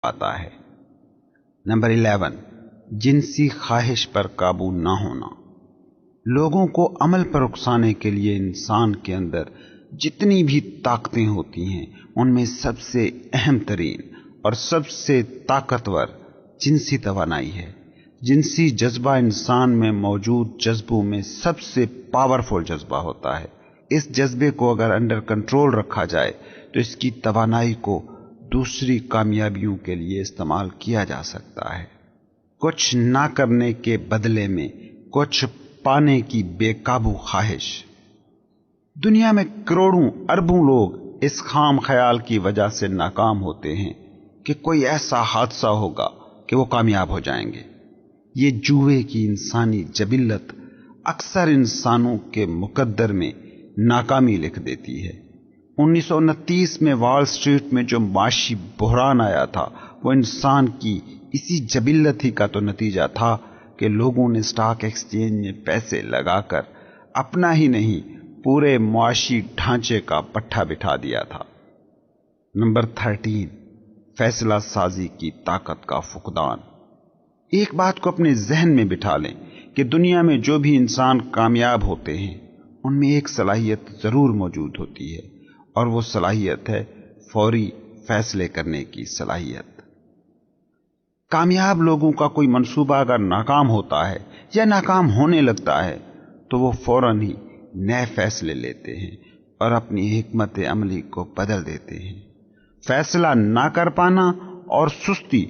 पाता है। नंबर 11, जिनसी ख्वाहिश पर काबू ना होना। लोगों को अमल पर उकसाने के लिए इंसान के अंदर जितनी भी ताकतें होती हैं, उनमें सबसे अहम तरीन और सबसे ताकतवर जिनसी तवानाई है। जिनसी जज्बा इंसान में मौजूद जज्बों में सबसे पावरफुल जज्बा होता है। इस जज्बे को अगर अंडर कंट्रोल रखा जाए तो इसकी तवानाई को दूसरी कामयाबियों के लिए इस्तेमाल किया जा सकता है। कुछ ना करने के बदले में कुछ पाने की बेकाबू ख्वाहिश। दुनिया में करोड़ों अरबों लोग इस खाम ख्याल की वजह से नाकाम होते हैं कि कोई ऐसा हादसा होगा कि वो कामयाब हो जाएंगे। ये जुए की इंसानी जबिल्लत अक्सर इंसानों के मुकद्दर में नाकामी लिख देती है। 1929 में वॉल स्ट्रीट में जो माशी बहरान आया था, वो इंसान की इसी जबिल्लत ही का तो नतीजा था कि लोगों ने स्टॉक एक्सचेंज में पैसे लगाकर अपना ही नहीं पूरे मुआशी ढांचे का पट्टा बिठा दिया था। नंबर 13, फैसला साजी की ताकत का फुकदान। एक बात को अपने जहन में बिठा लें कि दुनिया में जो भी इंसान कामयाब होते हैं, उनमें एक सलाहियत जरूर मौजूद होती है, और वो सलाहियत है फौरी फैसले करने की सलाहियत। कामयाब लोगों का कोई मंसूबा अगर नाकाम होता है या नाकाम होने लगता है तो वो फौरन ही नए फैसले लेते हैं और अपनी हिकमत अमली को बदल देते हैं। फैसला ना कर पाना और सुस्ती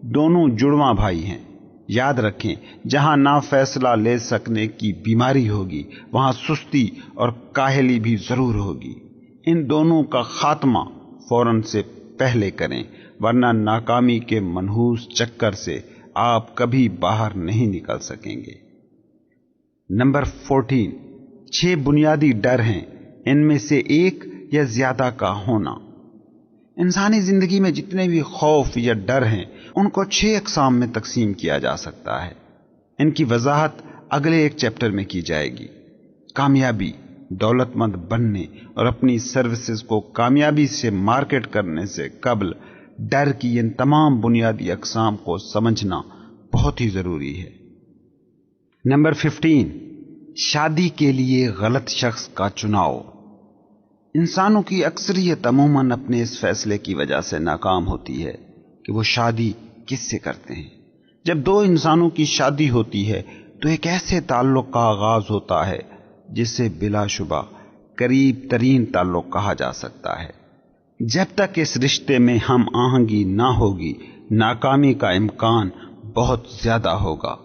दोनों जुड़वा भाई हैं। याद रखें, जहां ना फैसला ले सकने की बीमारी होगी, वहां सुस्ती और काहली भी जरूर होगी। इन दोनों का खात्मा फौरन से पहले करें, वरना नाकामी के मनहूस चक्कर से आप कभी बाहर नहीं निकल सकेंगे। नंबर 14, 6 बुनियादी डर हैं, इनमें से एक या ज्यादा का होना। इंसानी जिंदगी में जितने भी खौफ या डर हैं, उनको 6 अक़साम में तकसीम किया जा सकता है। इनकी वजाहत अगले एक चैप्टर में की जाएगी। कामयाबी, दौलतमंद बनने और अपनी सर्विसेज को कामयाबी से मार्केट करने से कबल डर की इन तमाम बुनियादी अक़साम को समझना बहुत ही जरूरी है। नंबर 15, शादी के लिए गलत शख्स का चुनाव। इंसानों की अक्सरियत अमूमन अपने इस फैसले की वजह से नाकाम होती है कि वो शादी किससे करते हैं। जब 2 इंसानों की शादी होती है तो एक ऐसे ताल्लुक का आगाज होता है जिसे बिलाशुबा करीब तरीन ताल्लुक कहा जा सकता है। जब तक इस रिश्ते में हम आहंगी ना होगी, नाकामी का इम्कान बहुत ज्यादा होगा।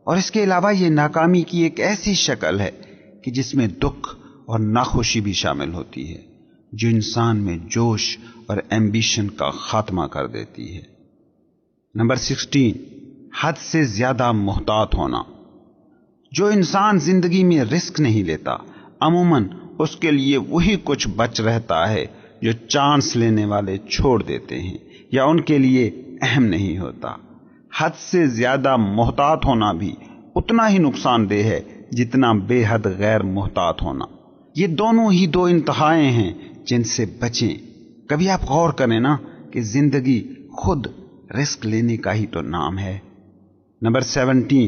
और इसके अलावा ये नाकामी की एक ऐसी शक्ल है कि जिसमें दुख और नाखुशी भी शामिल होती है, जो इंसान में जोश और एम्बिशन का खात्मा कर देती है। नंबर 16, हद से ज्यादा मुहतात होना। जो इंसान जिंदगी में रिस्क नहीं लेता, अमूमन उसके लिए वही कुछ बच रहता है जो चांस लेने वाले छोड़ देते हैं या उनके लिए अहम नहीं होता। हद से ज्यादा मुहतात होना भी उतना ही नुकसानदेह है जितना बेहद गैर मुहतात होना। ये दोनों ही 2 इंतहाएं हैं जिनसे बचें। कभी आप गौर करें ना कि जिंदगी खुद रिस्क लेने का ही तो नाम है। नंबर 17,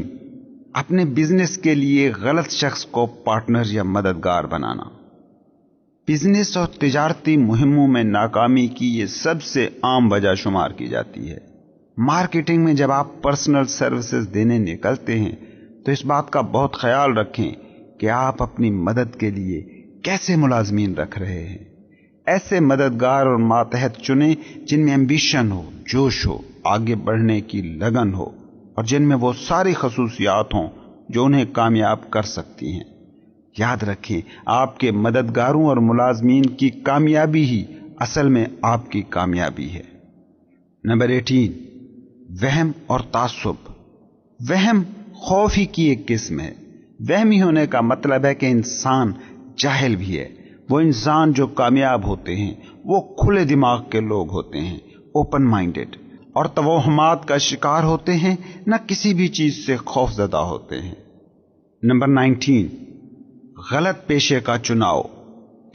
अपने बिजनेस के लिए गलत शख्स को पार्टनर या मददगार बनाना। बिजनेस और तिजारती मुहिमों में नाकामी की ये सबसे आम वजह शुमार की जाती है। मार्केटिंग में जब आप पर्सनल सर्विसेज देने निकलते हैं तो इस बात का बहुत ख्याल रखें कि आप अपनी मदद के लिए कैसे मुलाजमीन रख रहे हैं। ऐसे मददगार और मातहत चुनें जिनमें एम्बिशन हो, जोश हो, आगे बढ़ने की लगन हो और जिनमें वो सारी खसूसियात हों जो उन्हें कामयाब कर सकती हैं। याद रखें, आपके मददगारों और मुलाजमीन की कामयाबी ही असल में आपकी कामयाबी है। नंबर 18, वहम और तासुब। वहम खौफ ही की एक किस्म है। वहमी होने का मतलब है कि इंसान जाहिल भी है। वो इंसान जो कामयाब होते हैं वो खुले दिमाग के लोग होते हैं, ओपन माइंडेड, और तवहमात का शिकार होते हैं, न किसी भी चीज से खौफजदा होते हैं। नंबर 19, गलत पेशे का चुनाव।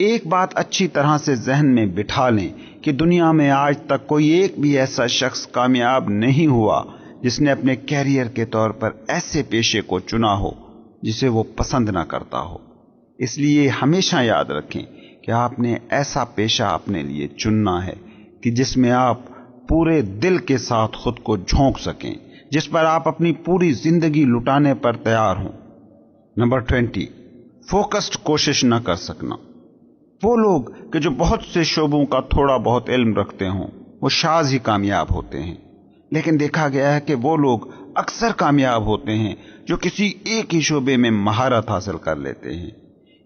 एक बात अच्छी तरह से जहन में बिठा लें کہ دنیا میں آج تک کوئی ایک بھی ایسا شخص کامیاب نہیں ہوا جس نے اپنے کیریئر کے طور پر ایسے پیشے کو چنا ہو جسے وہ پسند نہ کرتا ہو۔ اس لیے ہمیشہ یاد رکھیں کہ آپ نے ایسا پیشہ اپنے لیے چننا ہے کہ جس میں آپ پورے دل کے ساتھ خود کو جھونک سکیں، جس پر آپ اپنی پوری زندگی لٹانے پر تیار ہوں۔ نمبر 20، فوکسڈ کوشش نہ کر سکنا۔ وہ لوگ کہ جو بہت سے شعبوں کا تھوڑا بہت علم رکھتے ہوں وہ شاذ ہی کامیاب ہوتے ہیں، لیکن دیکھا گیا ہے کہ وہ لوگ اکثر کامیاب ہوتے ہیں جو کسی ایک ہی شعبے میں مہارت حاصل کر لیتے ہیں۔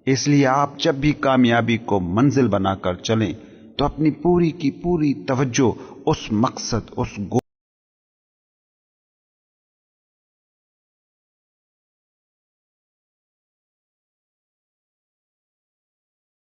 اس لیے آپ جب بھی کامیابی کو منزل بنا کر چلیں تو اپنی پوری کی پوری توجہ اس مقصد، اس